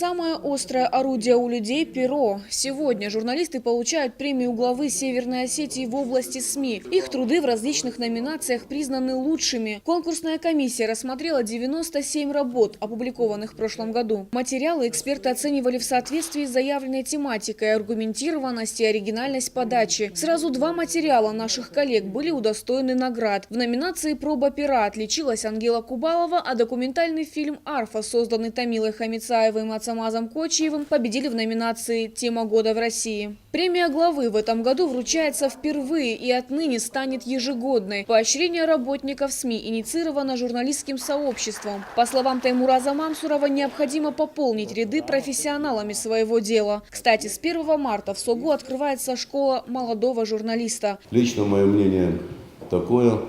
Самое острое орудие у людей – перо. Сегодня журналисты получают премию главы Северной Осетии в области СМИ. Их труды в различных номинациях признаны лучшими. Конкурсная комиссия рассмотрела 97 работ, опубликованных в прошлом году. Материалы эксперты оценивали в соответствии с заявленной тематикой, аргументированность и оригинальность подачи. Сразу два материала наших коллег были удостоены наград. В номинации «Проба пера» отличилась Ангела Кубалова, а документальный фильм «Арфа», созданный Тамилой Хамицаевой и Ацамазом Кочиевым, победили в номинации «Тема года в России». Премия главы в этом году вручается впервые и отныне станет ежегодной. Поощрение работников СМИ инициировано журналистским сообществом. По словам Таймураза Мамсурова, необходимо пополнить ряды профессионалами своего дела. Кстати, с 1 марта в СОГУ открывается школа молодого журналиста. Лично мое мнение такое,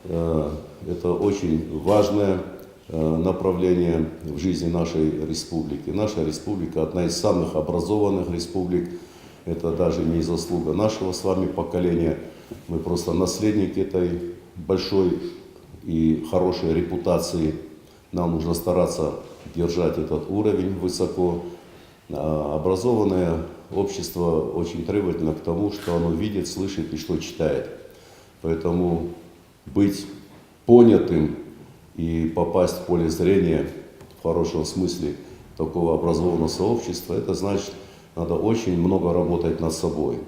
это очень важное направление в жизни нашей республики. Наша республика одна из самых образованных республик. Это даже не заслуга нашего с вами поколения. Мы просто наследники этой большой и хорошей репутации. Нам нужно стараться держать этот уровень высоко. Образованное общество очень требовательно к тому, что оно видит, слышит и что читает. Поэтому быть понятым и попасть в поле зрения в хорошем смысле такого образованного сообщества, это значит, надо очень много работать над собой.